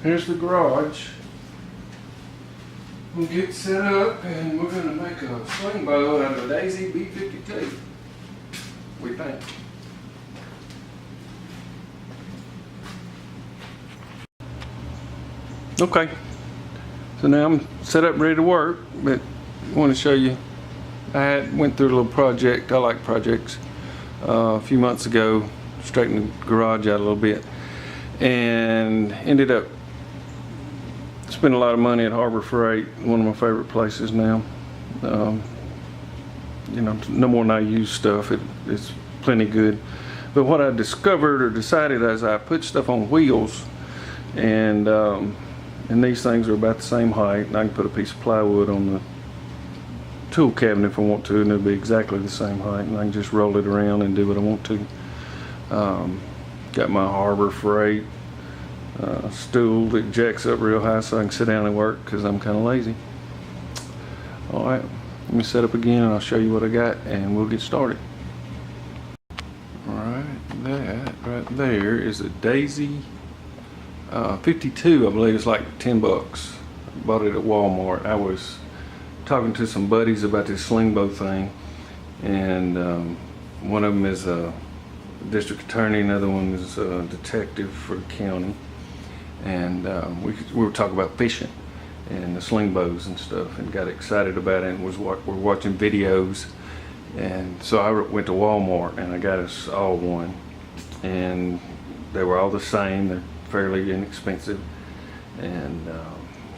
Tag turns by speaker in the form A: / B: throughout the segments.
A: Here's the garage. We'll get set up and we're going to make a Slingbow out of a Daisy B52. We think. Okay, so now I'm set up ready to work, but I want to show you, I went through a little project. I like projects. A few months ago, straightened the garage out a little bit and ended up spending a lot of money at Harbor Freight, one of my favorite places now. You know, no more than I use stuff. It's plenty good. But what I discovered or decided as I put stuff on wheels, and these things are about the same height, and I can put a piece of plywood on the tool cabinet if I want to, and it'll be exactly the same height, and I can just roll it around and do what I want to. Got my Harbor Freight stool that jacks up real high so I can sit down and work because I'm kind of lazy. Alright, let me set up again and I'll show you what I got and we'll get started. Alright, that right there is a Daisy 52, I believe. It's like 10 bucks. I bought it at Walmart. I was talking to some buddies about this Slingbow thing, and one of them is a district attorney, another one is a detective for the county, and we were talking about fishing and the Slingbows and stuff, and got excited about it, and we're watching videos, and so I went to Walmart and I got us all one, and they were all the same. They're fairly inexpensive, and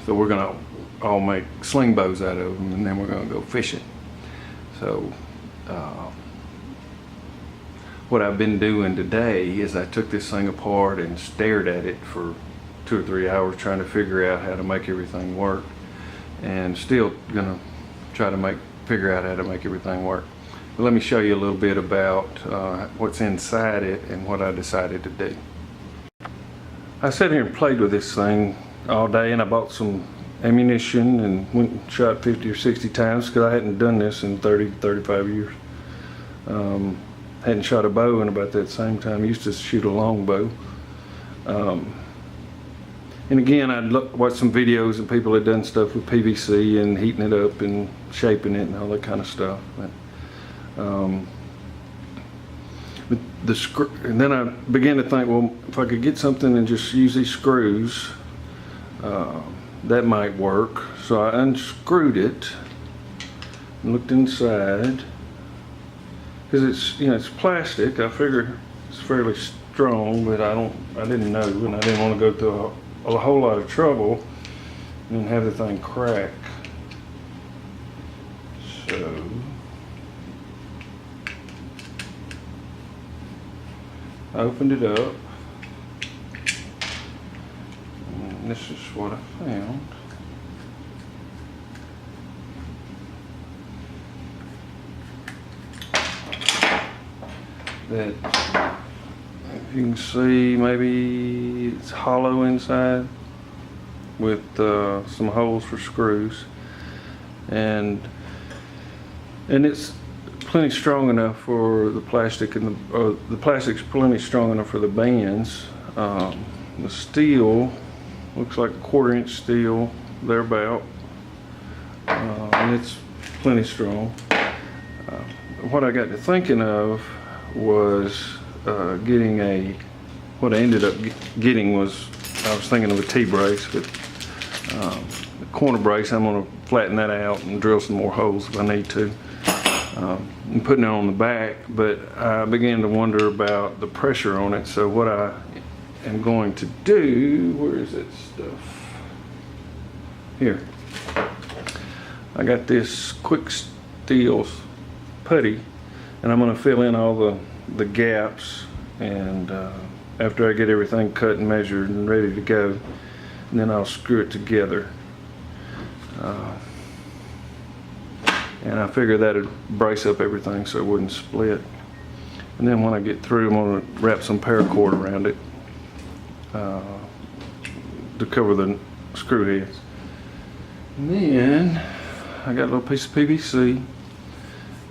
A: so we're gonna all make Slingbows out of them, and then we're gonna go fishing. So what I've been doing today is I took this thing apart and stared at it for 2 or 3 hours trying to figure out how to make everything work, and still gonna try to figure out how to make everything work. But let me show you a little bit about what's inside it and what I decided to do. I sat here and played with this thing all day, and I bought some ammunition and went and shot 50 or 60 times because I hadn't done this in 35 years. Hadn't shot a bow in about that same time. I used to shoot a long bow. And again, I'd watched some videos of people that done stuff with PVC and heating it up and shaping it and all that kind of stuff. And then I began to think, well, if I could get something and just use these screws, that might work. So I unscrewed it and looked inside, because it's, you know, it's plastic. I figure it's fairly strong, but I didn't know, and I didn't want to go through a whole lot of trouble and have the thing crack. So I opened it up, and this is what I found. That, if you can see, maybe it's hollow inside with some holes for screws, and it's plenty strong enough for the plastic, and the plastic's plenty strong enough for the bands. The steel looks like 1/4 inch steel thereabout, and it's plenty strong. What I got to thinking of was what I ended up getting was, I was thinking of a T-brace, but the corner brace, I'm going to flatten that out and drill some more holes if I need to, and putting it on the back. But I began to wonder about the pressure on it, so what I am going to do, where is that stuff? Here. I got this quick steel putty, and I'm going to fill in all the gaps, and after I get everything cut and measured and ready to go, and then I'll screw it together. And I figured that'd brace up everything so it wouldn't split. And then when I get through, I'm going to wrap some paracord around it to cover the screw heads. And then I got a little piece of PVC.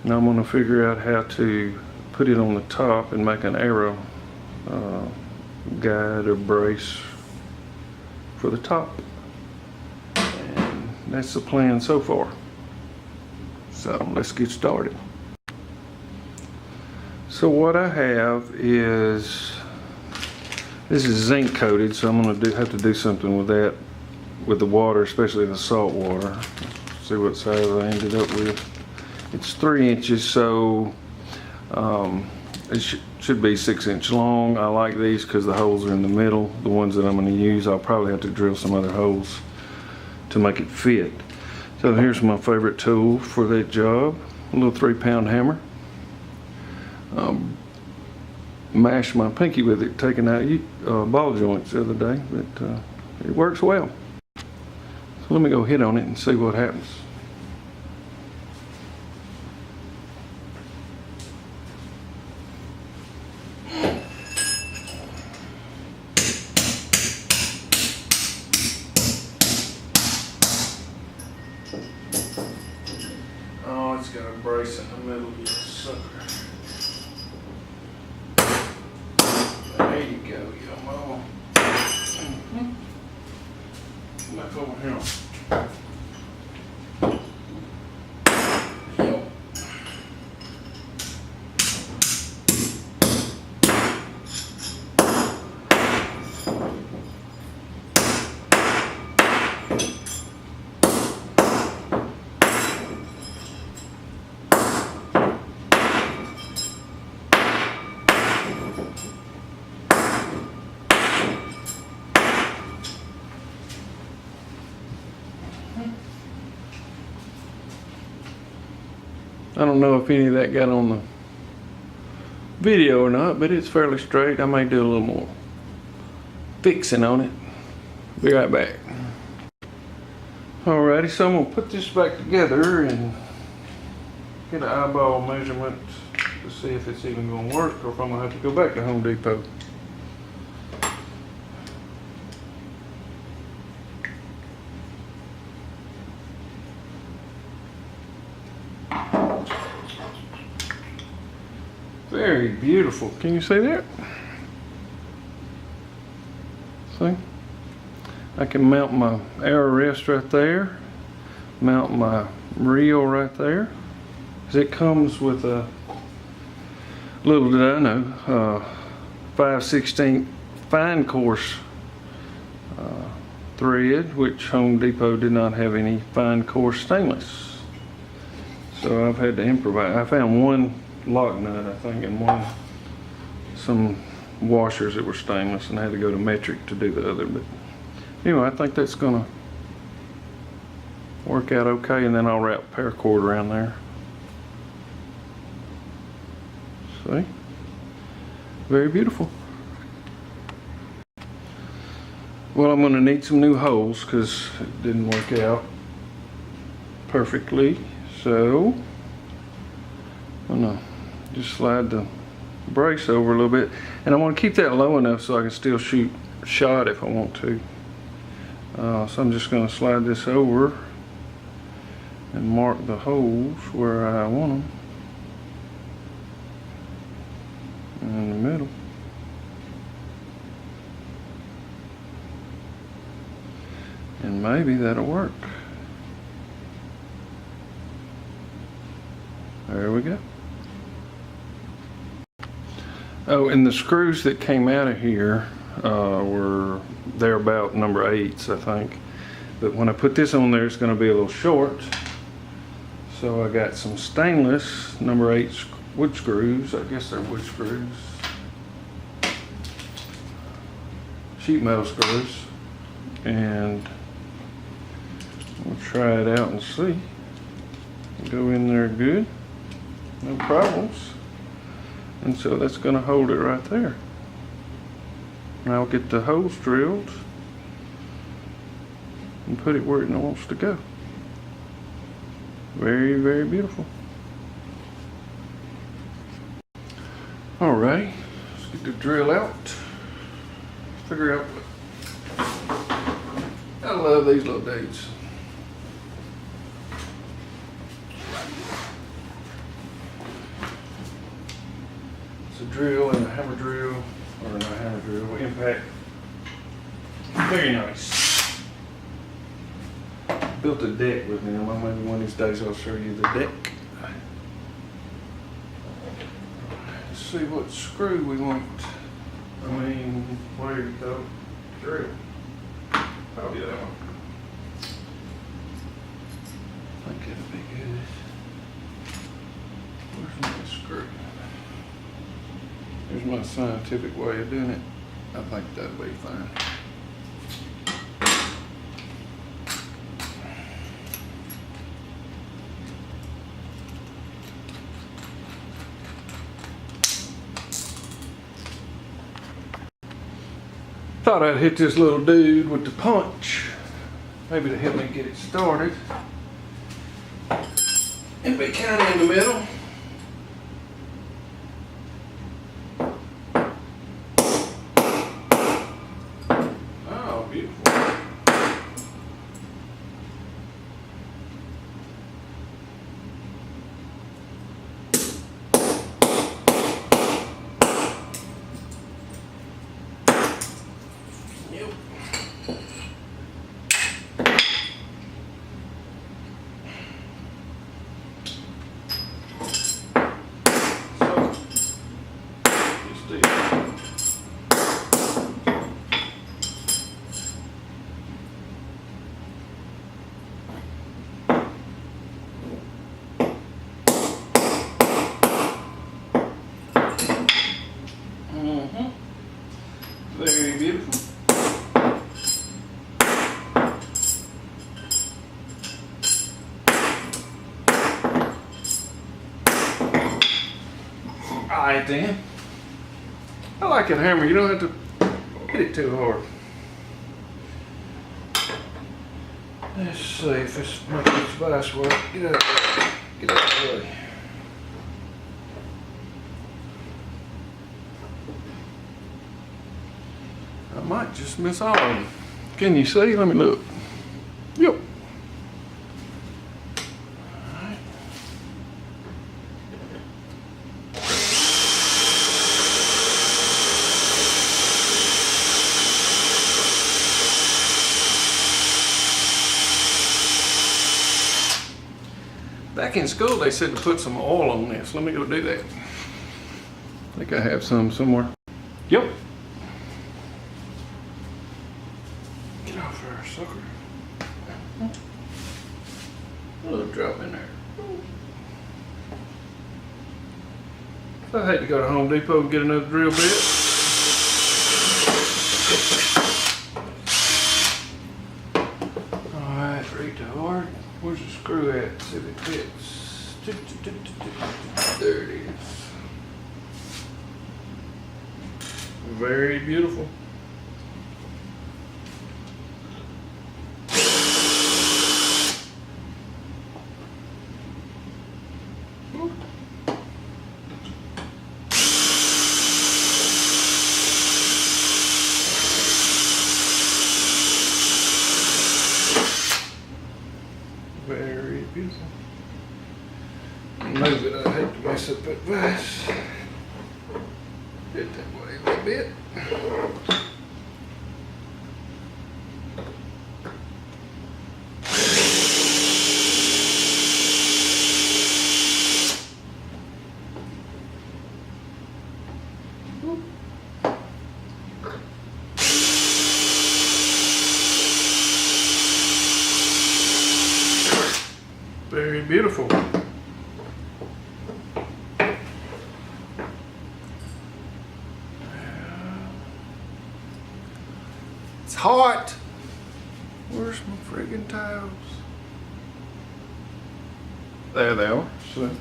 A: Now I'm going to figure out how to put it on the top and make an arrow guide or brace for the top. And that's the plan so far. So let's get started. So what I have is, this is zinc coated, so I'm going to have to do something with that, with the water, especially the salt water. See what size I ended up with. It's 3 inches, so it should be 6 inch long. I like these because the holes are in the middle. The ones that I'm going to use, I'll probably have to drill some other holes to make it fit. So here's my favorite tool for that job, a little 3-pound hammer. Mashed my pinky with it, taking out ball joints the other day, but it works well. So let me go hit on it and see what happens. Oh, it's got a brace in the middle, you sucker. There you go, young mama. Back over here. Yo. I don't know if any of that got on the video or not, but it's fairly straight. I may do a little more fixing on it. Be right back. Alrighty, so I'm gonna put this back together and get an eyeball measurement to see if it's even gonna work or if I'm gonna have to go back to Home Depot. Very beautiful. Can you see that? See? I can mount my arrow rest right there. Mount my reel right there. It comes with a, little did I know, 5/16 fine coarse thread, which Home Depot did not have any fine coarse stainless. So I've had to improvise. I found one lock nut, I think, and some washers that were stainless, and I had to go to metric to do the other. But anyway, I think that's gonna work out okay, and then I'll wrap paracord around there. See? Very beautiful. Well, I'm gonna need some new holes because it didn't work out perfectly, so I'm gonna just slide the brace over a little bit, and I want to keep that low enough so I can still shoot shot if I want to. So I'm just going to slide this over and mark the holes where I want them in the middle. And maybe that'll work. There we go. Oh, and the screws that came out of here they're about number 8s, I think. But when I put this on there, it's going to be a little short. So I got some stainless number 8 wood screws. I guess they're wood screws. Sheet metal screws. And we'll try it out and see. Go in there good. No problems. And so that's going to hold it right there. And I'll get the holes drilled and put it where it wants to go. Very, very beautiful. Alright, let's get the drill out. Figure out what. I love these little dudes. It's a drill and a hammer drill, or not a hammer drill, impact. Very nice. built a deck with him. Maybe one of these days I'll show you the deck. Let's see what screw we want. Where you go? Drill. Probably that one. I think it'll be good. Where's my screw? Here's my scientific way of doing it. I think that'll be fine. Thought I'd hit this little dude with the punch, maybe to help me get it started. And be kind of in the middle. Oh, beautiful. Very beautiful. Alright then. I like that hammer. You don't have to hit it too hard. Let's see if this makes this vise work. Get out of the way. I might just miss all of them. Can you see? Let me look. Yep. Alright. Back in school they said to put some oil on this. Let me go do that. I think I have some somewhere. Yep. Sucker. A little drop in there. I hate to go to Home Depot and get another drill bit. Alright, retard. Where's the screw at? See if it fits. There it is. Very beautiful. Very beautiful. Move it, I hate to mess up that vise. Get that way a little bit. Very beautiful. It's hot. Where's my friggin' tiles? There they are. So. Put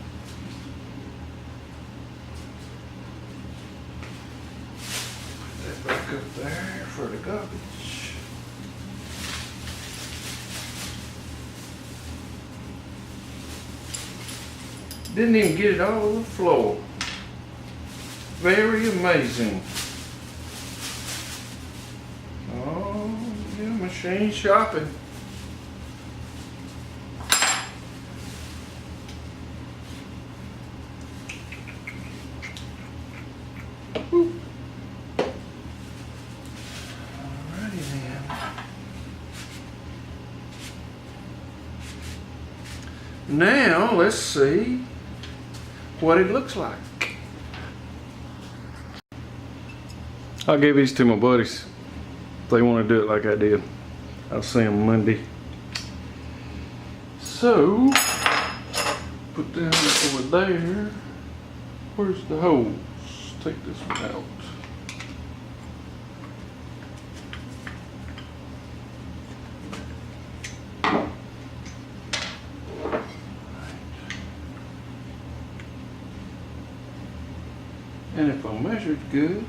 A: that back up there for the garbage. Didn't even get it all over the floor. Very amazing. Oh, yeah, machine shopping. Woo. Alrighty then. Now let's see what it looks like. I'll give these to my buddies if they want to do it like I did. I'll see them Monday. So, put that over there. Where's the hose? Take this one out. And if I measured good,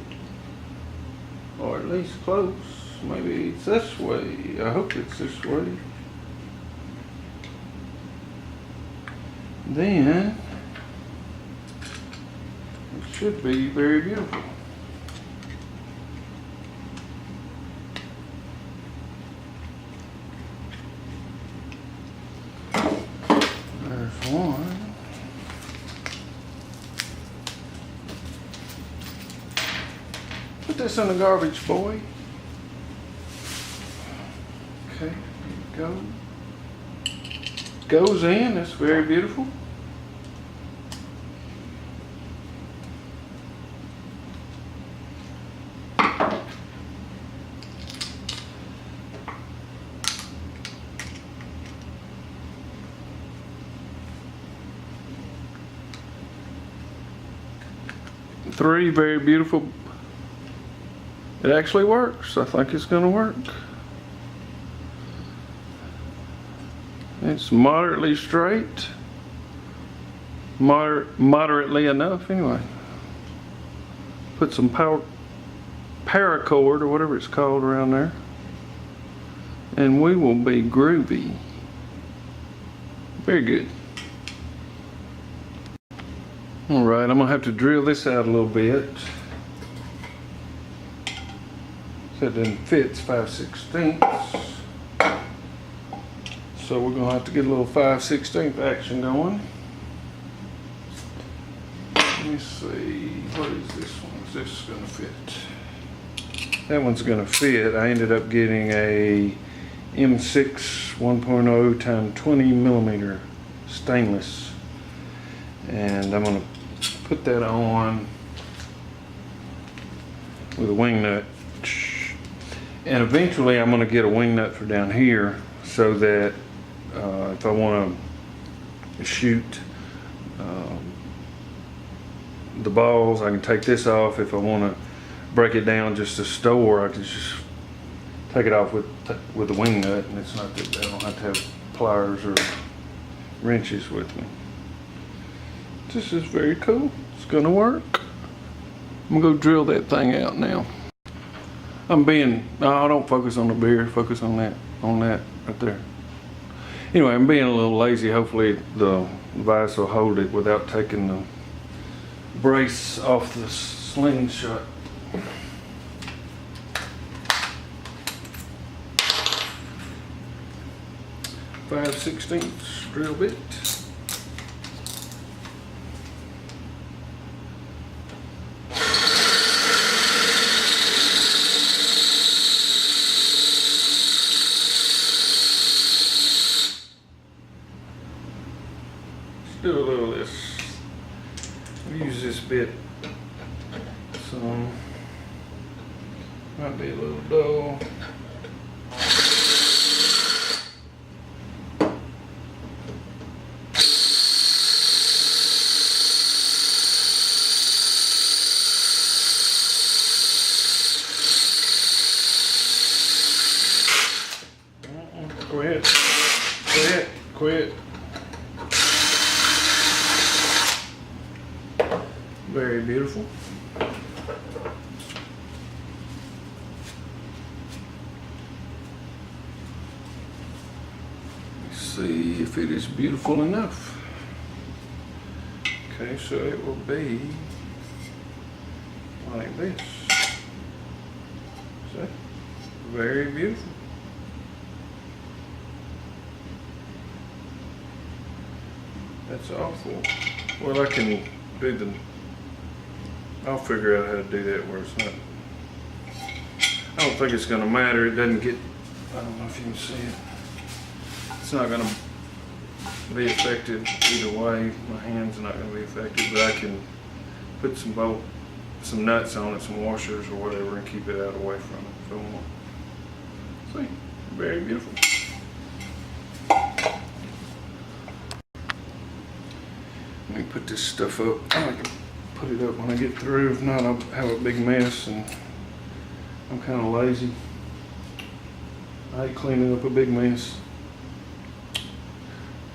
A: or at least close, maybe it's this way. I hope it's this way. Then it should be very beautiful. There's one. Put this in the garbage, boy. Okay, here you go. Goes in, that's very beautiful. Three, very beautiful. It actually works. I think it's going to work. It's moderately straight. Moderately enough, anyway. Put some paracord or whatever it's called around there. And we will be groovy. Very good. Alright, I'm going to have to drill this out a little bit. So it doesn't fit, it's 5/16. So we're going to have to get a little 5/16 action going. Let me see, what is this one? Is this going to fit? That one's going to fit. I ended up getting a M6 1.0 x 20 millimeter stainless. And I'm going to put that on with a wing nut. And eventually I'm going to get a wing nut for down here so that if I want to shoot the balls, I can take this off. If I want to break it down just to store, I can just take it off with the wing nut, and it's not that I don't have to have pliers or wrenches with me. This is very cool. It's going to work. I'm going to go drill that thing out now. No, don't focus on the beer, focus on that right there. Anyway, I'm being a little lazy. Hopefully the vise will hold it without taking the brace off the Slingshot. .5/16 drill bit. Do a little of this. Use this bit some. Might be a little dull. Quit. Very beautiful. Let's see if it is beautiful enough. Okay, so it will be like this. See? Very beautiful. That's awful. Well, I can do I'll figure out how to do that where it's not. I don't think it's going to matter. It doesn't get. I don't know if you can see it. It's not going to be affected either way. My hand's not going to be affected, but I can put some nuts on it, some washers or whatever, and keep it out away from it if I want. See, very beautiful. Let me put this stuff up. I can put it up when I get through. If not, I'll have a big mess, and I'm kind of lazy. I hate cleaning up a big mess.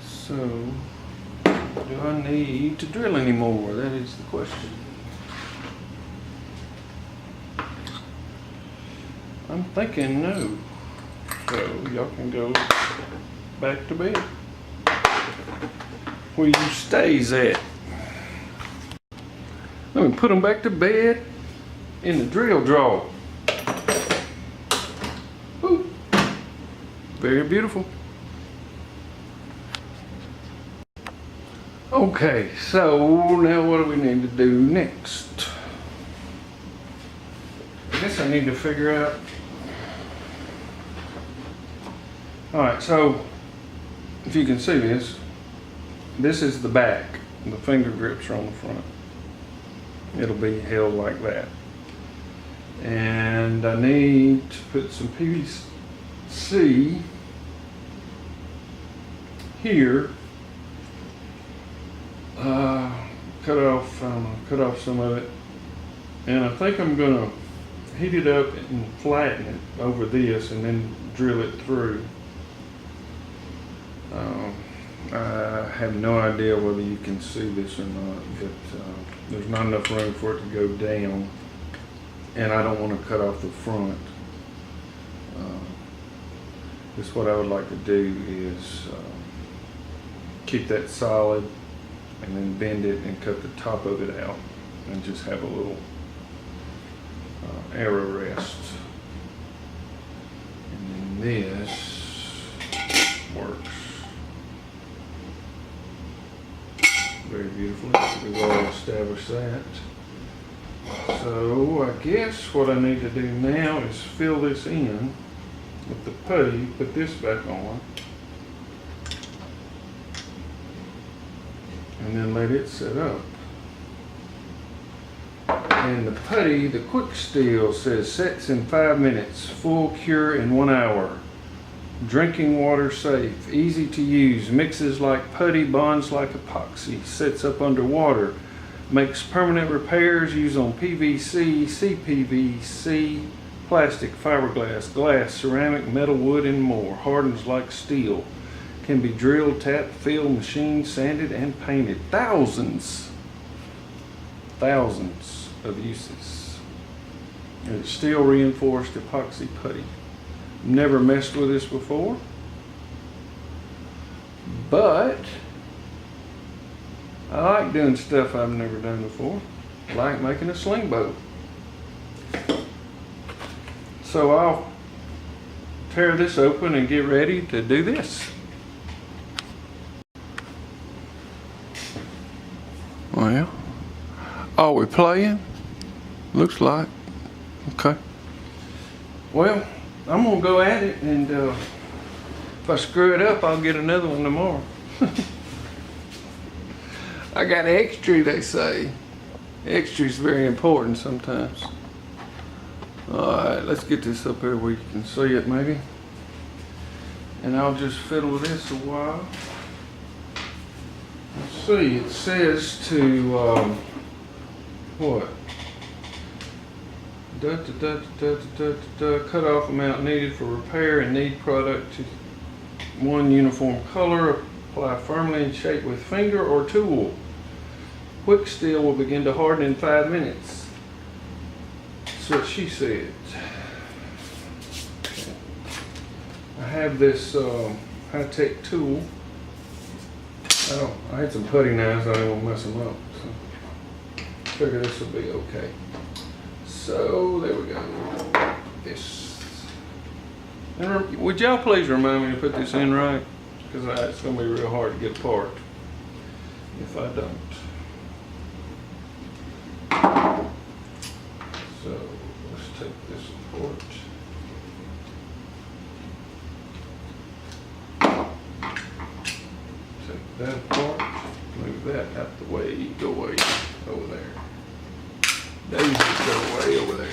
A: So, do I need to drill anymore? That is the question. I'm thinking no. So, y'all can go back to bed. Where you stays at. Let me put them back to bed in the drill drawer. Ooh. Very beautiful. Okay, so now what do we need to do next? I guess I need to figure out. Alright, so if you can see this is the back. The finger grips are on the front. It'll be held like that. And I need to put some PVC here. Cut off some of it. And I think I'm gonna heat it up and flatten it over this and then drill it through. I have no idea whether you can see this or not, but there's not enough room for it to go down, and I don't want to cut off the front. This what I would like to do is keep that solid and then bend it and cut the top of it out and just have a little arrow rest. And then this works very beautifully. We've already established that. So I guess what I need to do now is fill this in with the putty, put this back on, and then let it set up. And the putty, the quick steel says sets in 5 minutes, full cure in 1 hour. Drinking water safe, easy to use, mixes like putty, bonds like epoxy, sets up underwater, makes permanent repairs, used on PVC, CPVC, plastic, fiberglass, glass, ceramic, metal, wood, and more. Hardens like steel. Can be drilled, tapped, filled, machined, sanded, and painted. Thousands of uses. And it's steel reinforced epoxy putty. Never messed with this before, but I like doing stuff I've never done before. I like making a Slingbow. So I'll tear this open and get ready to do this. Well, are we playing? Looks like. Okay. Well, I'm gonna go at it, and if I screw it up, I'll get another one tomorrow. I got extra, they say. Extra is very important sometimes. Alright, let's get this up here where you can see it maybe. And I'll just fiddle with this a while. Let's see, it says to, what? Cut off amount needed for repair and knead product to one uniform color. Apply firmly and shape with finger or tool. Quick steel will begin to harden in 5 minutes. That's what she said. Okay. I have this high-tech tool. I had some putty knives. I didn't want to mess them up. So I figure this will be okay. So there we go. This. And would y'all please remind me to put this in right? Because it's going to be real hard to get apart if I don't. So let's take this apart. Take that apart. Move that out the way. Go away over there. Daisy, go away over there.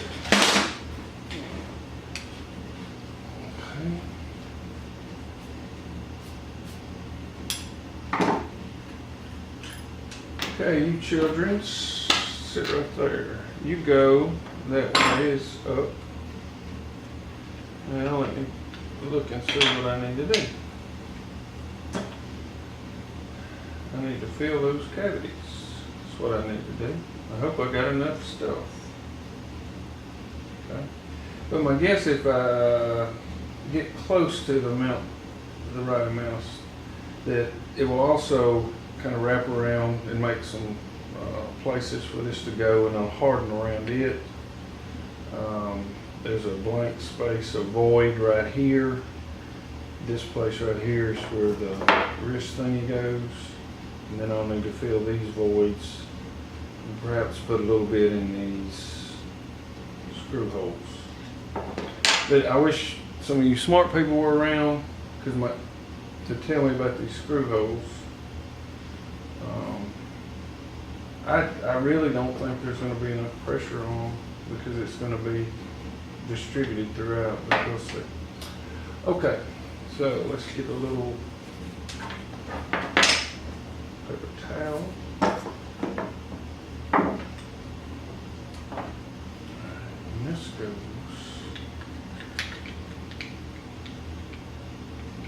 A: Okay, you children, sit right there. You go, that way is up. Now let me look and see what I need to do. I need to fill those cavities. That's what I need to do. I hope I got enough stuff. Okay. But my guess, if I get close to the amount, the right amount, that it will also kind of wrap around and make some places for this to go, and I'll harden around it. There's a blank space, a void right here. This place right here is where the wrist thingy goes, and then I'll need to fill these voids and perhaps put a little bit in these screw holes. But I wish some of you smart people were around to tell me about these screw holes. I really don't think there's going to be enough pressure on them because it's going to be distributed throughout. But we'll see. Okay, so let's get a little paper towel. And this goes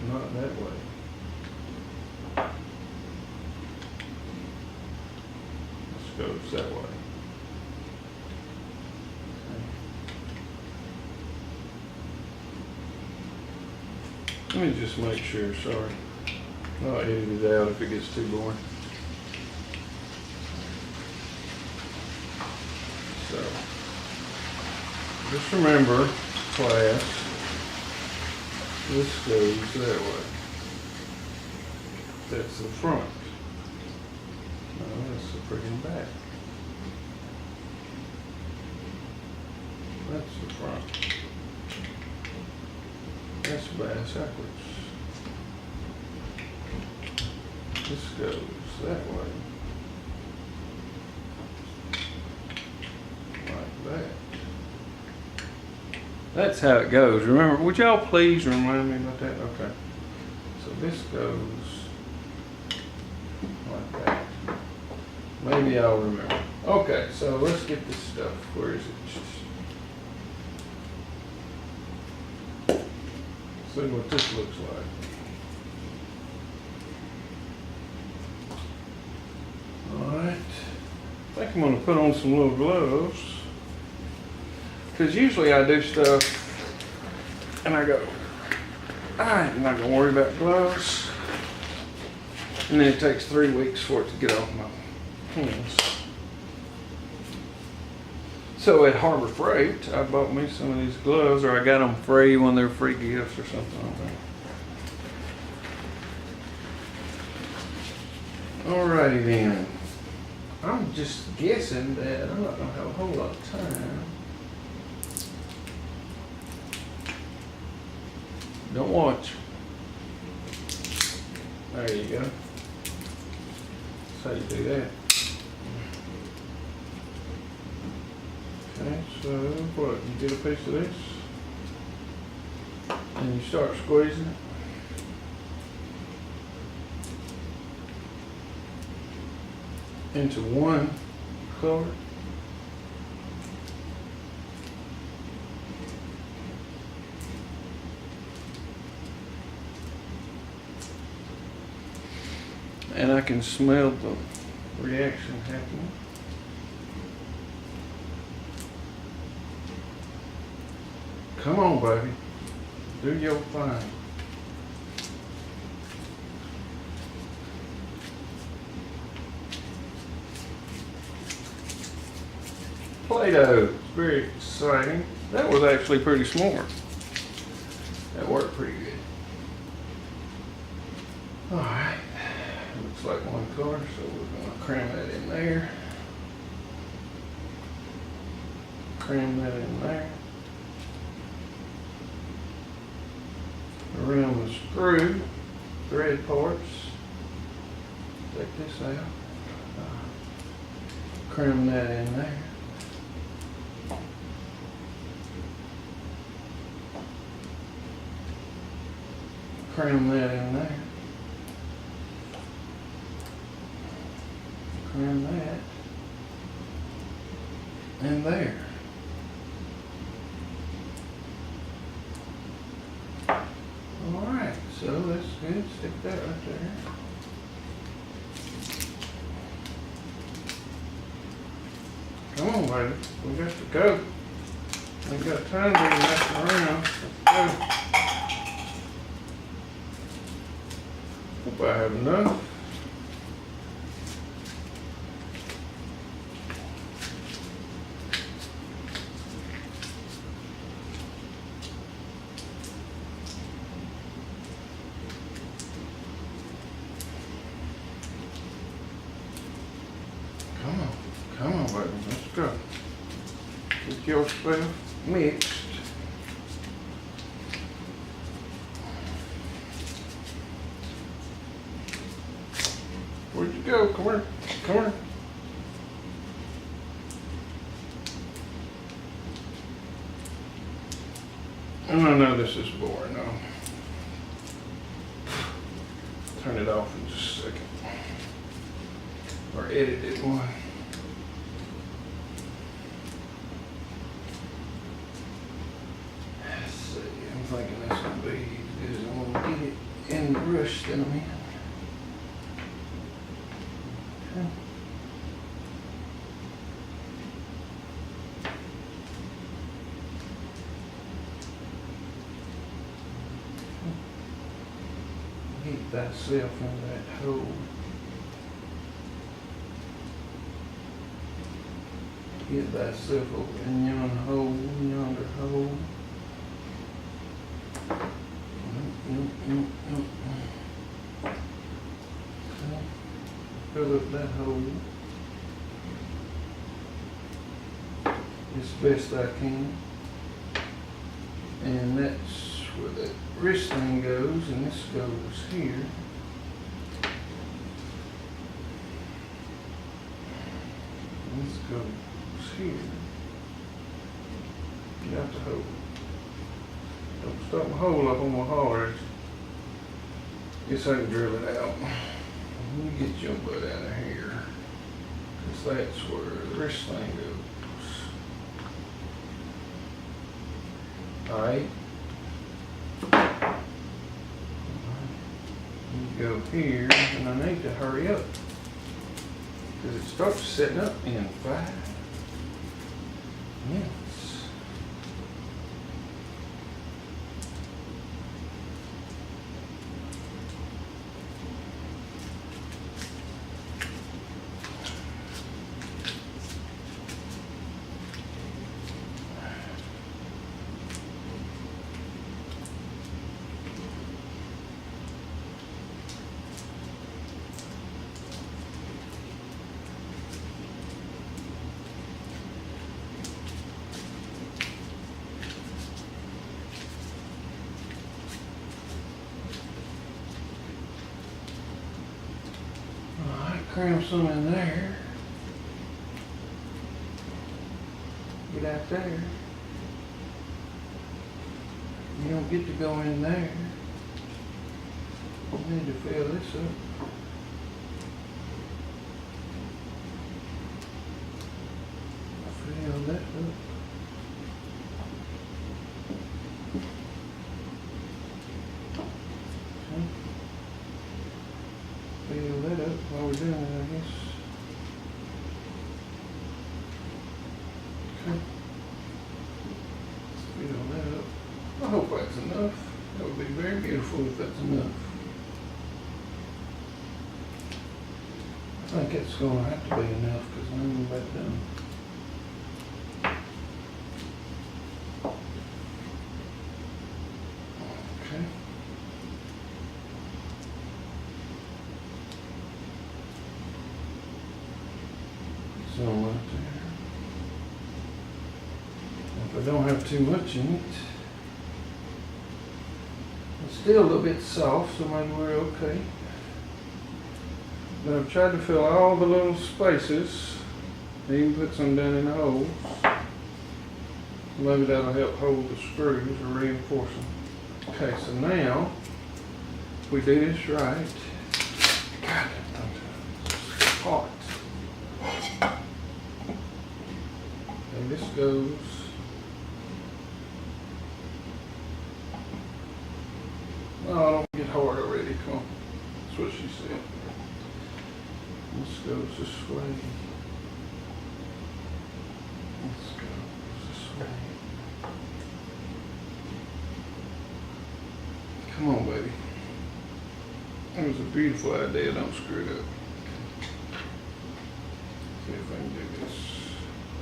A: not that way. Goes that way. Okay. Let me just make sure, sorry. I'll edit it out if it gets too boring. So, just remember, class, this goes that way. That's the front. No, that's the freaking back. That's the front. That's backwards. This goes that way. Like that. That's how it goes. Remember, would y'all please remind me about that? Okay. So this goes like that. Maybe I'll remember. Okay, so let's get this stuff. Where is it? See what this looks like. Alright. I think I'm going to put on some little gloves. Because usually I do stuff and I go, I'm not going to worry about gloves. And then it takes 3 weeks for it to get off my hands. So at Harbor Freight, I bought me some of these gloves, or I got them free when they're free gifts or something like that. Alrighty then. I'm just guessing that I'm not going to have a whole lot of time. Don't watch. There you go. That's how you do that. Okay, so what? You get a piece of this, and you start squeezing it into one color. And I can smell the reaction happening. Come on, baby. Do your thing. Play-Doh. It's very exciting. That was actually pretty smart. That worked pretty good. Alright. Looks like one color, so we're going to cram that in there. Cram that in there. Around the screw thread parts. take this out. Cram that in there. Cram that in there. Cram that in there. Alright, so that's good. Stick that right there. Come on, baby. We got to go. We got time to be messing around. Let's go. Hope I have enough. Come on, baby, let's go. Get yourself mixed. Where'd you go? Come here. Come here. And I know this is boring now. Turn it off in just a second. Or edit it one. Let's see, I'm thinking that's gonna be as good as I'm gonna get it in the brush that I'm in. Okay. Get thyself in that hole. Get thyself over in yonder hole, yonder hole. Okay. Fill up that hole as best I can. And that's where that wrist thing goes, and this goes here. And this goes here. Get out the hole. Don't start my hole up on my hard. Guess I can drill it out. You get your butt out of here. Because that's where the wrist thing goes. Alright. You go here, and I need to hurry up. Because it starts setting up in 5 minutes. Cram some in there. Get out there. You don't get to go in there. You need to fill this up. Fill that up. Fill that up while we're doing it, I guess. Okay. Fill that up. I hope that's enough. That would be very beautiful if that's enough. I think it's going to have to be enough because I'm about done. Okay. Some right there. If I don't have too much in it, it's still a little bit soft, so maybe we're okay. But I've tried to fill all the little spaces. Even put some down in the holes. Maybe that'll help hold the screws or reinforce them. Okay, so now, if we do this right, God, it's hot. And this goes oh, don't get hard already, come on. That's what she said. This goes this way. This goes this way. Come on, baby. That was a beautiful idea, don't screw it up. See if I can do this.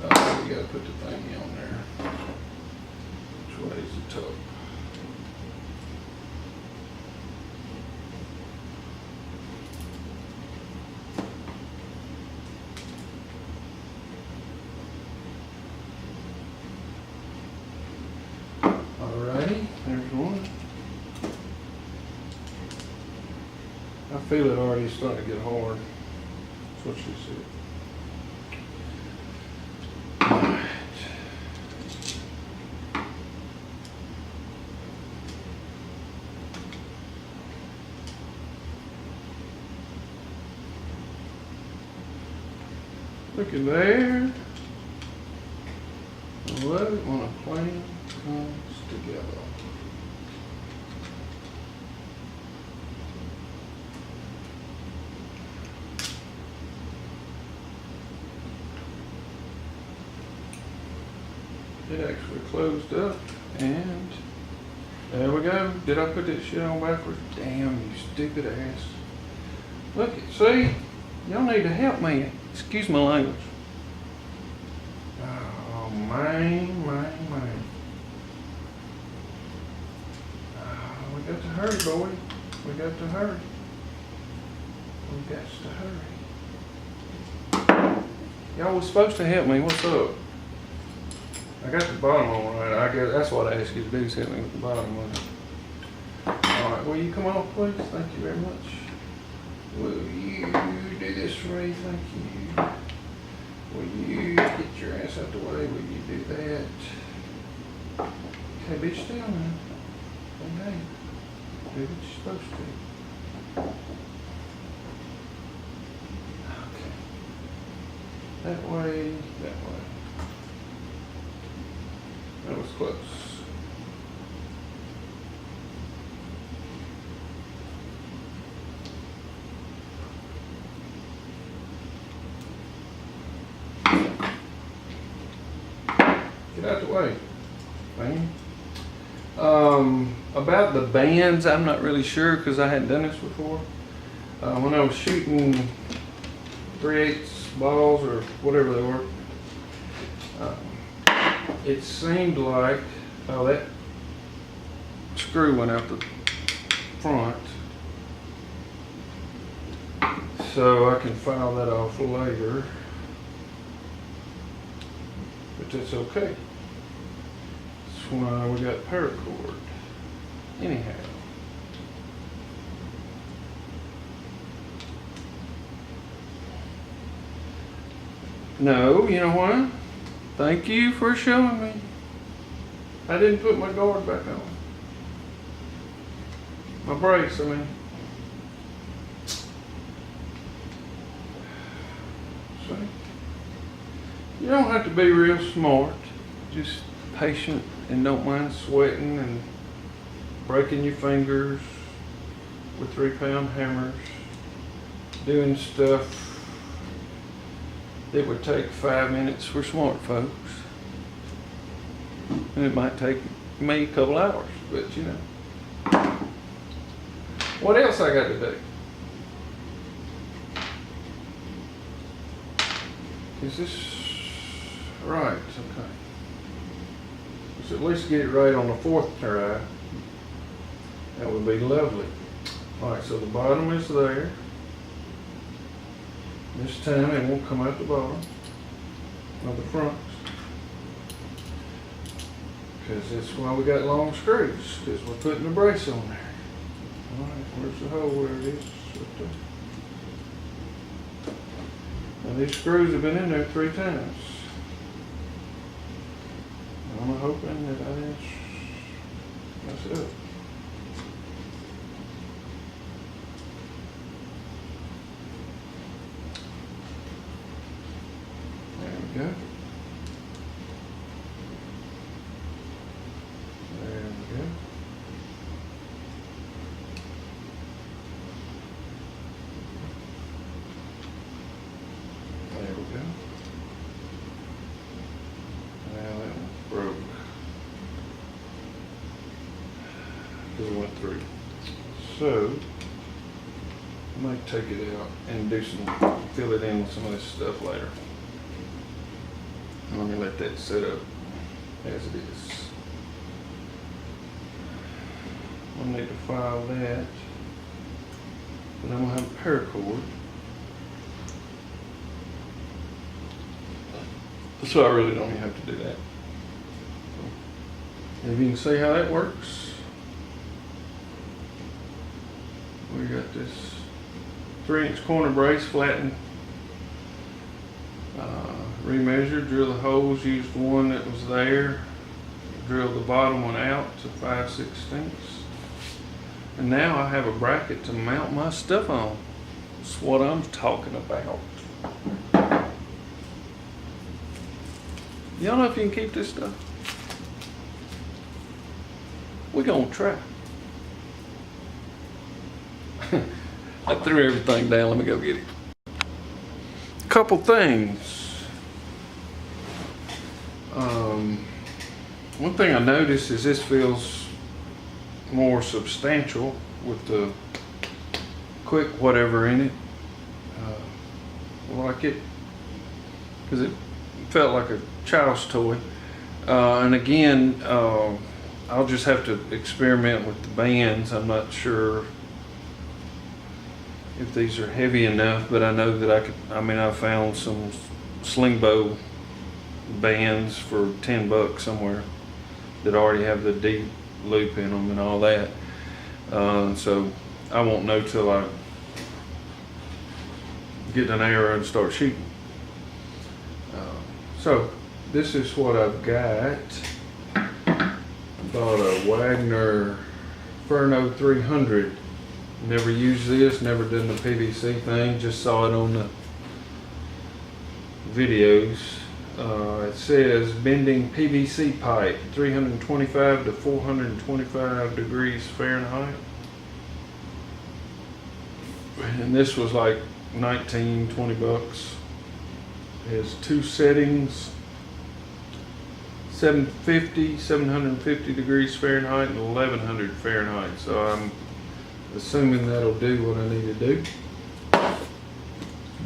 A: Oh, we gotta put the thingy on there. Which way is the top? Alrighty, there's one. I feel it already starting to get hard. That's what she said. Alright. Look at there. I love it when a plan comes together. It actually closed up, and there we go. Did I put that shit on backwards? Damn, you stupid ass. Look, see? Y'all need to help me. Excuse my language. Oh, man. Oh, we got to hurry, boy. We got to hurry. We got to hurry. Y'all was supposed to help me. What's up? I got the bottom on right. I guess that's what I asked you to do, is help me with the bottom one. Alright, will you come off, please? Thank you very much. Will you do this for me? Thank you. Will you get your ass out the way? Will you do that? Okay, be still now. Okay. Do what you're supposed to. Okay. That way, that way. That was close. Get out the way, man. About the bands, I'm not really sure because I hadn't done this before. When I was shooting 3/8 balls or whatever they were, it seemed like, oh, that screw went out the front. So I can file that off later. But that's okay. That's why we got paracord. Anyhow. No, you know what? Thank you for showing me. I didn't put my guard back on. My brakes, I mean. See? You don't have to be real smart. Just patient and don't mind sweating and breaking your fingers with 3-pound hammers. Doing stuff that would take 5 minutes for smart folks. And it might take me a couple hours, but you know. What else I got to do? Is this right? Okay. Let's at least get it right on the 4th try. That would be lovely. Alright, so the bottom is there. This time it won't come out the bottom of the front. Because that's why we got long screws, because we're putting a brace on there. Alright, where's the hole? Where it is? Right And these screws have been in there 3 times. I'm hoping that I didn't mess it up. There we go. There we go. There we go. Now that one broke. Because it went through. So, I might take it out and fill it in with some of this stuff later. I'm going to let that set up as it is. I'll need to file that. But I'm going to have a paracord. So I really don't even have to do that. So, if you can see how that works. We got this 3-inch corner brace flattened, remeasured, drill the holes, used one that was there, drill the bottom one out to 5/16. And now I have a bracket to mount my stuff on. That's what I'm talking about. Y'all know if you can keep this stuff? We're gonna try. I threw everything down. Let me go get it. Couple things. One thing I noticed is this feels more substantial with the quick whatever in it. I like it because it felt like a child's toy. And again, I'll just have to experiment with the bands. I'm not sure if these are heavy enough, but I know that I found some Slingbow bands for $10 somewhere that already have the deep loop in them and all that. So I won't know till I get an arrow and start shooting. So this is what I've got. Bought a Wagner Furno 300. Never used this, never done the PVC thing, just saw it on the videos. It says bending PVC pipe, 325 to 425 degrees Fahrenheit. And this was like 19, 20 bucks. It has 2 settings, 750 degrees Fahrenheit and 1100 Fahrenheit. So I'm assuming that'll do what I need to do.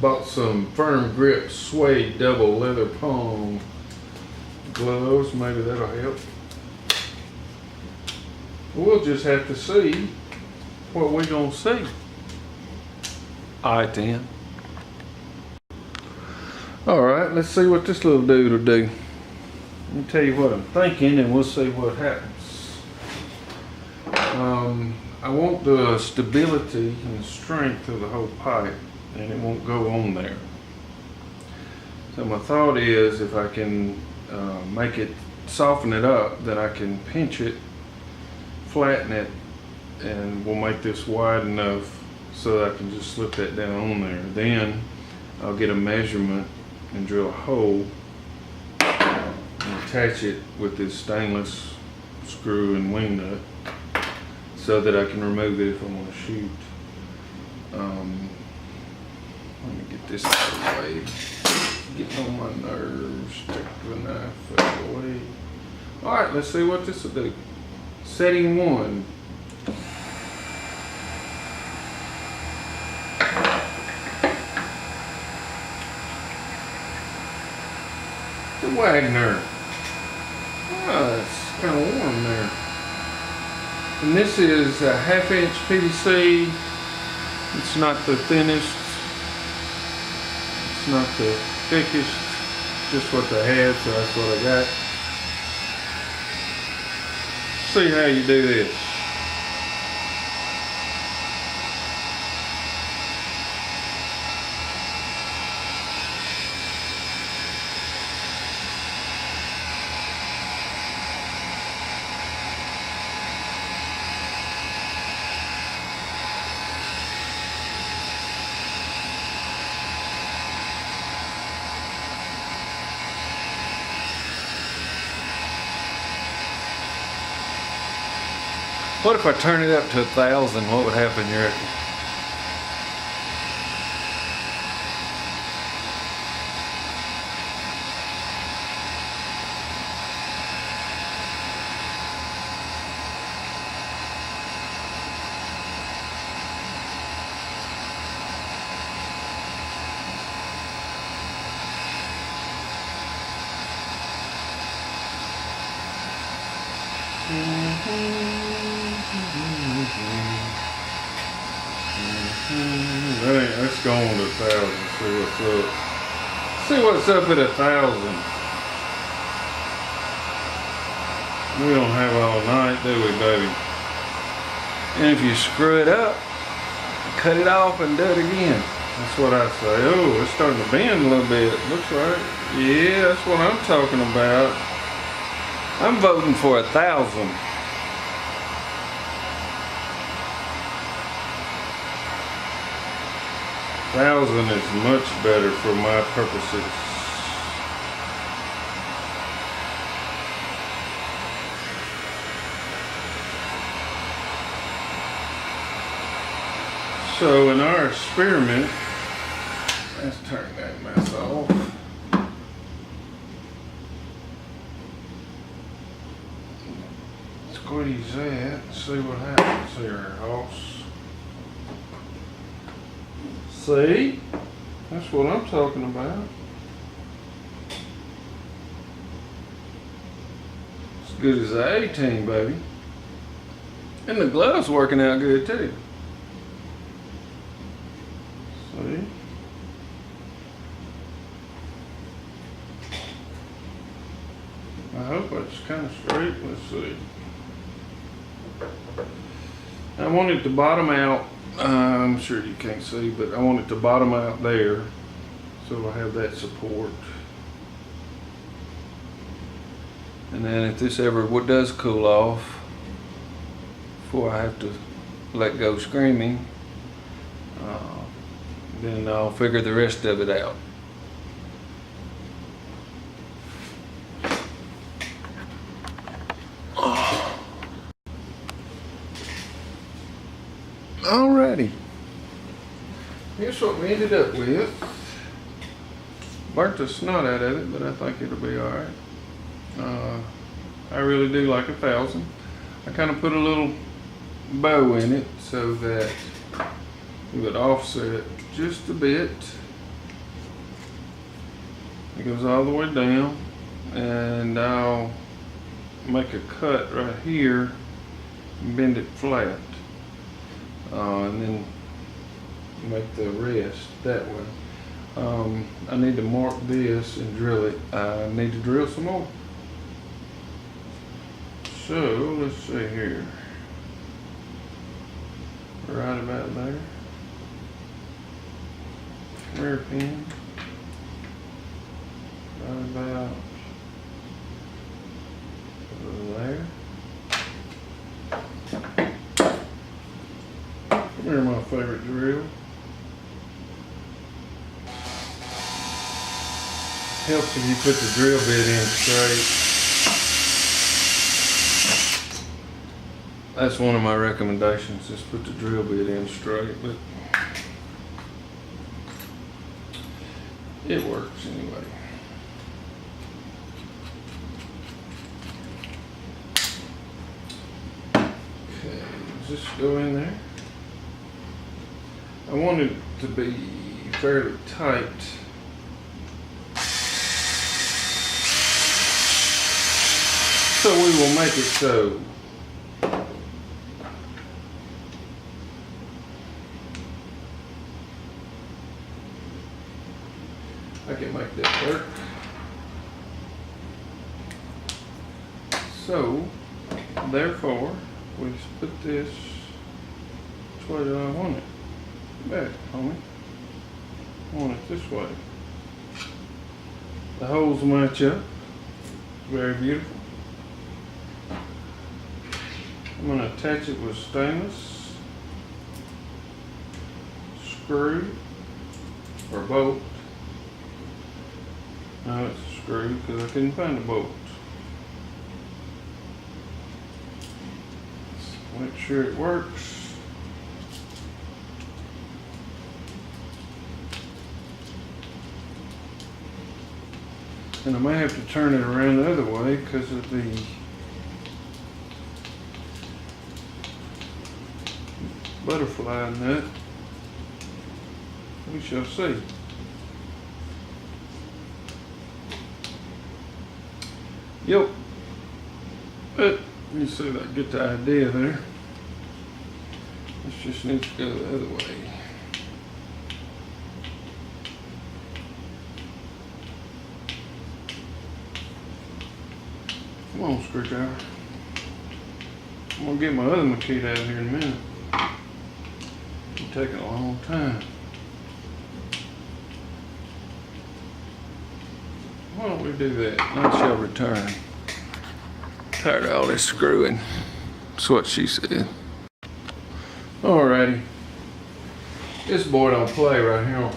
A: Bought some firm grip suede double leather palm gloves. Maybe that'll help. We'll just have to see what we're gonna see. Alright then. Alright, let's see what this little dude will do. Let me tell you what I'm thinking and we'll see what happens. I want the stability and strength of the whole pipe, and it won't go on there. So my thought is if I can soften it up, then I can pinch it, flatten it, and we'll make this wide enough so that I can just slip that down on there. Then I'll get a measurement and drill a hole and attach it with this stainless screw and wing nut, so that I can remove it if I want to shoot. Let me get this out of the way. Getting on my nerves. Take the knife out of the way. Alright, let's see what this will do. Setting 1. The Wagner. Ah, it's kind of warm there. And this is a 1/2 inch PVC. It's not the thinnest, it's not the thickest, just what they had, so that's what I got. See how you do this. What if I turn it up to 1,000? What would happen, you reckon? Let's go on to 1,000. See what's up. See what's up at 1,000. We don't have all night, do we, baby? And if you screw it up, cut it off and do it again. That's what I say. Oh, it's starting to bend a little bit. Looks like. Yeah, that's what I'm talking about. I'm voting for 1,000. $1,000 is much better for my purposes. So in our experiment, let's turn that mess off. Squeeze that and see what happens here, Hoss. See? That's what I'm talking about. As good as the A-team, baby. And the gloves working out good too. See? I hope it's kind of straight. Let's see. I want it to bottom out. I'm sure you can't see, but I want it to bottom out there so I have that support. And then if this ever does cool off before I have to let go screaming, then I'll figure the rest of it out. Alrighty, here's what we ended up with. Burnt the snot out of it, but I think it'll be alright. I really do like 1,000. I kind of put a little bow in it so that it would offset just a bit. It goes all the way down, and I'll make a cut right here and bend it flat. And then make the rest that way. I need to mark this and drill it. I need to drill some more. So let's see here. Right about there. Rear pin. Right about there. They're my favorite drill. Helps if you put the drill bit in straight. That's one of my recommendations, is put the drill bit in straight, but it works anyway. Okay, does this go in there? I want it to be fairly tight. So we will make it so. I can make that work. So, therefore, we just put this, which way do I want it? Back, homie. I want it this way. The holes match up. Very beautiful. I'm going to attach it with stainless screw or bolt. No, it's a screw because I couldn't find a bolt. Make sure it works. And I may have to turn it around the other way because of the butterfly nut. We shall see. Yep. But you see that, get the idea there. This just needs to go the other way. Come on, screwdriver. I'm gonna get my other machete out here in a minute. It's taking a long time. Why don't we do that? I shall return. Tired of all this screwing. That's what she said. Alrighty. This boy don't play right here.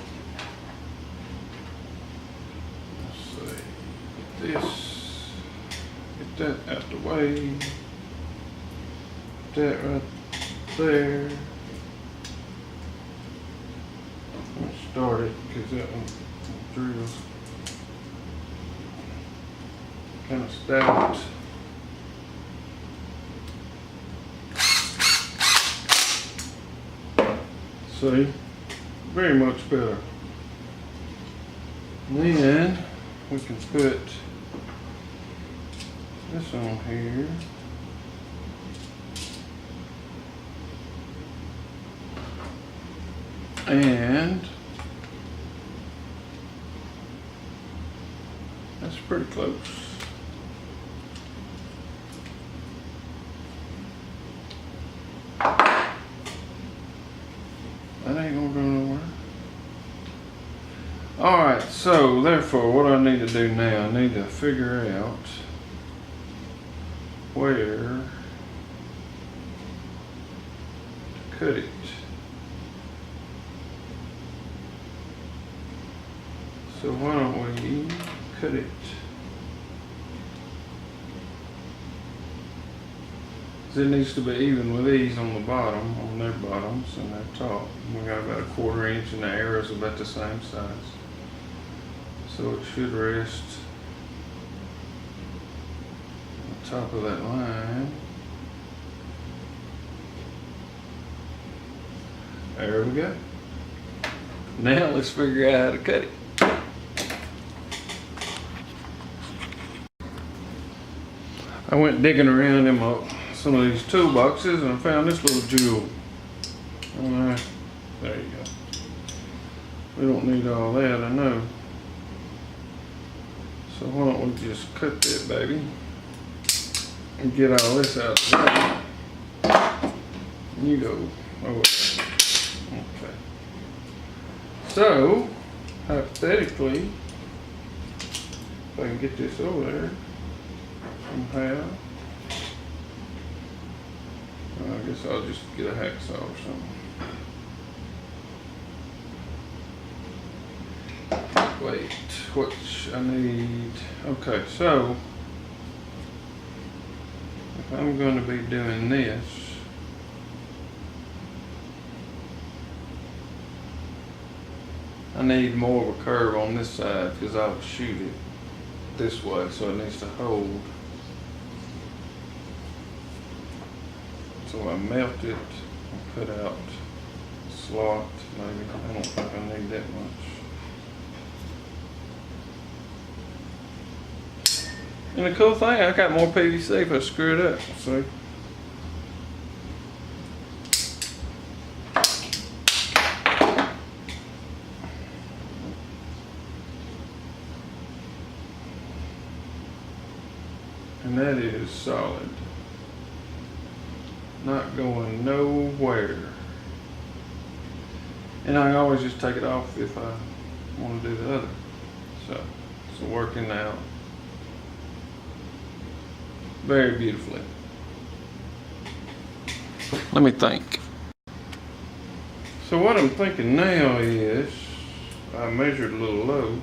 A: Let's see. Get this. Get that out the way. Put that right there. Let's start it because that one drills kind of stout. See, very much better. And then we can put this on here. And that's pretty close. That ain't gonna go nowhere. Alright, so therefore what I need to do now, I need to figure out where to cut it. So why don't we cut it? It needs to be even with these on the bottom, on their bottoms and their top. We got about a 1/4 inch and the arrow's about the same size. So it should rest on the top of that line. There we go. Now let's figure out how to cut it. I went digging around in some of these toolboxes and I found this little jewel. Alright, there you go. We don't need all that, I know. So why don't we just cut that baby and get all this out of there. You go over there. Okay. So, hypothetically, if I can get this over there somehow, I guess I'll just get a hacksaw or something. Wait, what I need, okay, so if I'm going to be doing this, I need more of a curve on this side because I'll shoot it this way, so it needs to hold. So I melt it and put out slot, maybe. I don't think I need that much. And the cool thing, I got more PVC if I screw it up, see? And that is solid. Not going nowhere. And I can always just take it off if I want to do the other. So it's working out very beautifully. Let me think. So what I'm thinking now is, I measured a little low,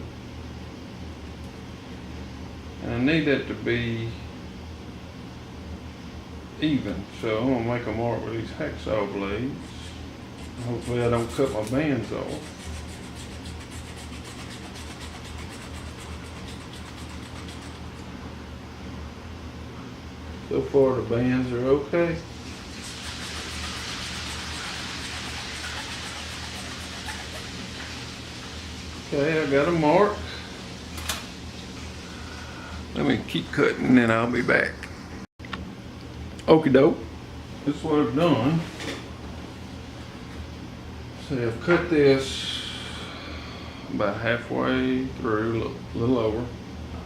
A: and I need that to be even. So I'm gonna make a mark with these hacksaw blades. Hopefully I don't cut my bands off. So far the bands are okay. Okay, I got a mark. Let me keep cutting and then I'll be back. Okie doke. This is what I've done. So I've cut this about halfway through, a little over.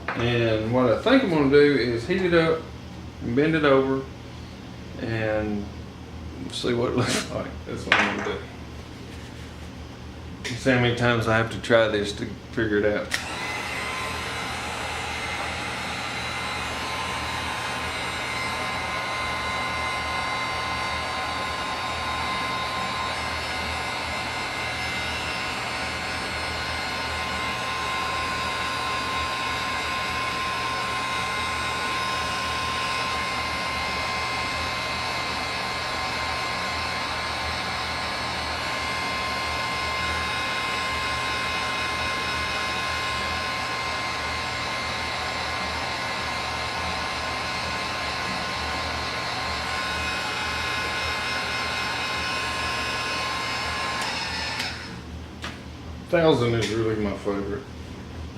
A: And what I think I'm gonna do is heat it up and bend it over and see what it looks like. That's what I'm gonna do. See how many times I have to try this to figure it out. Thousand is really my favorite.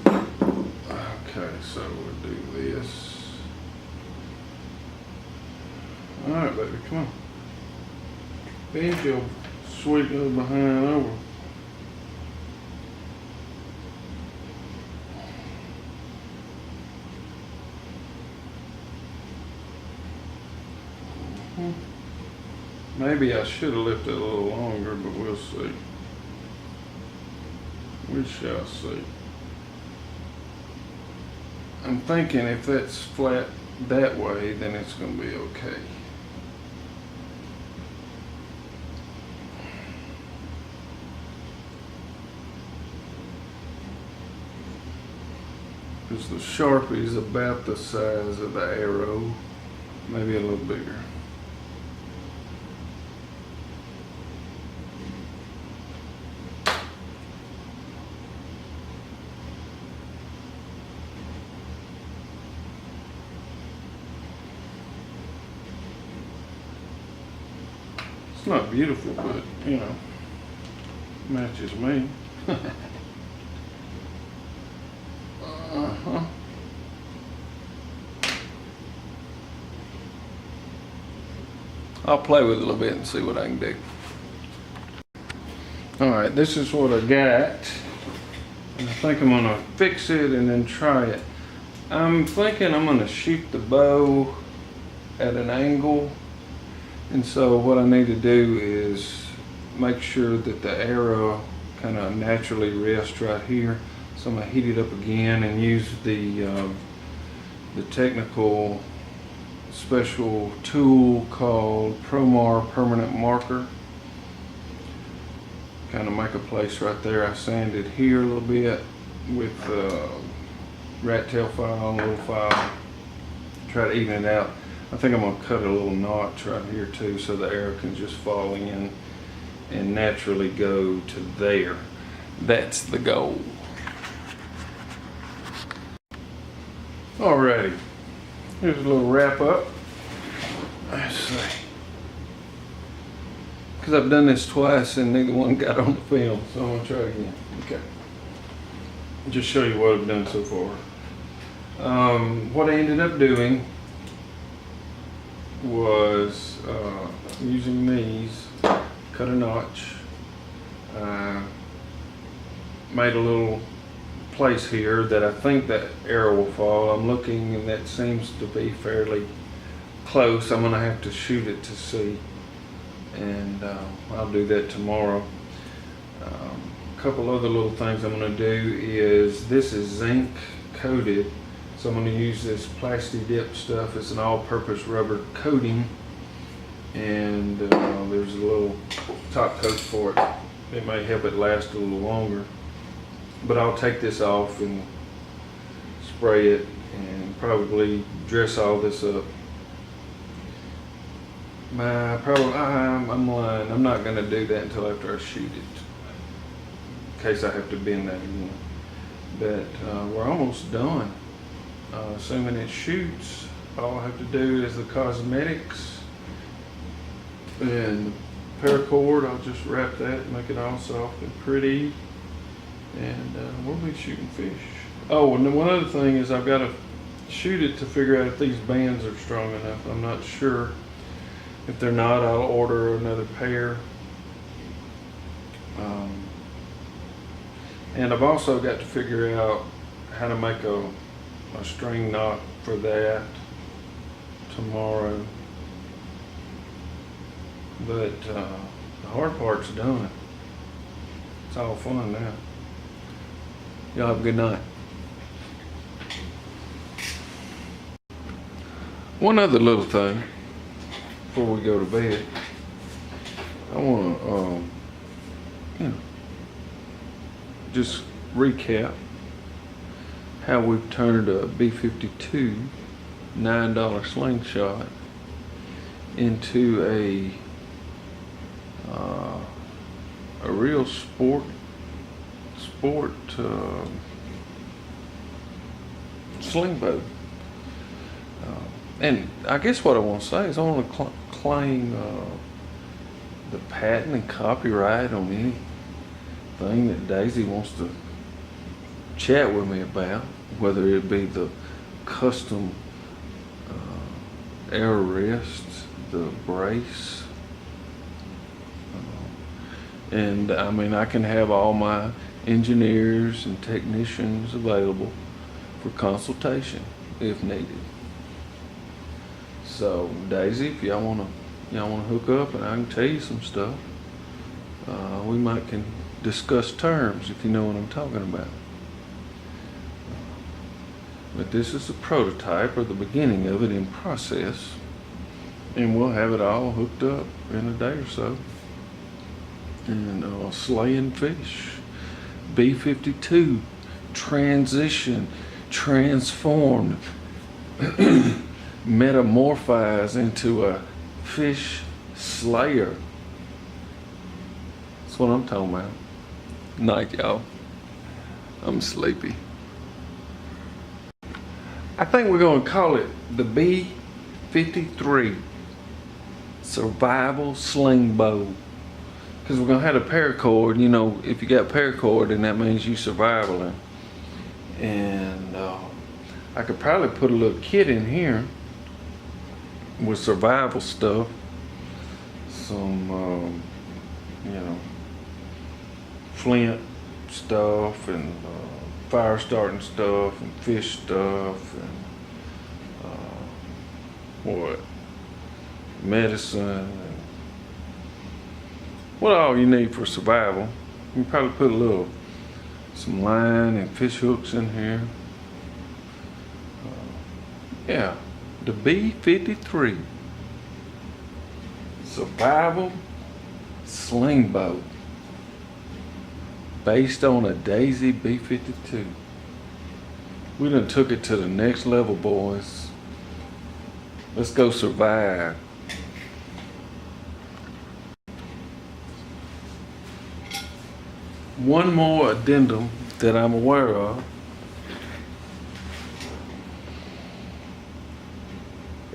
A: Okay, so we'll do this. All right, baby, come on. Bend your sweet little behind over. Maybe I should have left it a little longer, but we'll see. We shall see. I'm thinking if that's flat that way, then it's going to be okay. Because the Sharpie is about the size of the arrow, maybe a little bigger. It's not beautiful, but you know, matches me. I'll play with it a little bit and see what I can do. Alright, this is what I got. And I think I'm gonna fix it and then try it. I'm thinking I'm gonna shoot the bow at an angle. And so what I need to do is make sure that the arrow kind of naturally rests right here. So I'm gonna heat it up again and use the technical special tool called Promar Permanent Marker. Kind of make a place right there. I sanded here a little bit with rat tail file and a little file. Try to even it out. I think I'm going to cut a little notch right here too so the arrow can just fall in and naturally go to there. That's the goal. Alrighty, here's a little wrap up. Let's see. Because I've done this twice and neither one got on the film, so I'm going to try it again. Okay. Just show you what I've done so far. What I ended up doing was using these, cut a notch, made a little place here that I think that arrow will fall. I'm looking and that seems to be fairly close. I'm gonna have to shoot it to see, and I'll do that tomorrow. A couple other little things I'm gonna do is, this is zinc coated, so I'm gonna use this Plasti Dip stuff. It's an all-purpose rubber coating, and there's a little top coat for it. It may help it last a little longer. But I'll take this off and spray it and probably dress all this up I'm lying. I'm not gonna do that until after I shoot it, in case I have to bend that again. But we're almost done. Assuming it shoots, all I have to do is the cosmetics and the paracord. I'll just wrap that and make it all soft and pretty, and we'll be shooting fish. Oh, and then one other thing is I've got to shoot it to figure out if these bands are strong enough. I'm not sure. If they're not, I'll order another pair. And I've also got to figure out how to make a string knot for that tomorrow. But the hard part's done. It's all fun now. Y'all have a good night. One other little thing before we go to bed, I want to, just recap how we've turned a B52 $9 Slingshot into a real sport Slingbow. And I guess what I want to say is I want to claim the patent and copyright on anything that Daisy wants to chat with me about, whether it be the custom air rests, the brace, and I mean I can have all my engineers and technicians available for consultation if needed. So Daisy, if y'all wanna hook up and I can tell you some stuff, we might can discuss terms if you know what I'm talking about. But this is a prototype or the beginning of it in process, and we'll have it all hooked up in a day or so. And slaying fish, B52, transition, transformed, metamorphized into a fish slayer. That's what I'm talking about. Night, y'all. I'm sleepy. I think we're going to call it the B53 Survival Slingbow, because we're going to have a paracord. You know, if you got paracord, then that means you survivaling. And I could probably put a little kit in here with survival stuff, some flint stuff and fire starting stuff and fish stuff and medicine and what all you need for survival. You can probably put some line and fish hooks in here. Yeah, the B53 Survival Slingbow, based on a Daisy B52. We done took it to the next level, boys. Let's go survive. One more addendum that I'm aware of.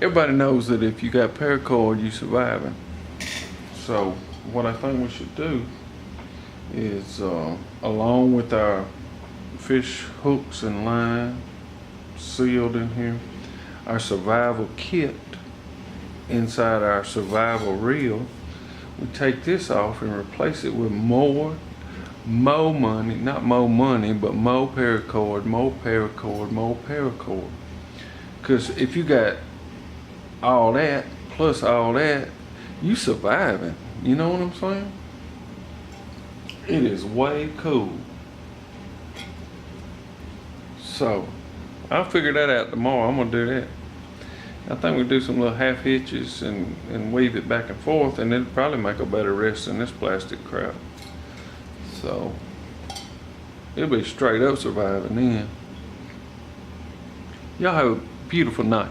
A: Everybody knows that if you got paracord, you surviving. So what I think we should do is, along with our fish hooks and line sealed in here, our survival kit inside our survival reel, we take this off and replace it with more money, not more money, but more paracord, more paracord, more paracord. Because if you got all that plus all that, you surviving. You know what I'm saying? It is way cool. So I'll figure that out tomorrow. I'm gonna do that. I think we do some little half hitches and weave it back and forth, and it'll probably make a better rest than this plastic crap. So it'll be straight up surviving then. Y'all have a beautiful night.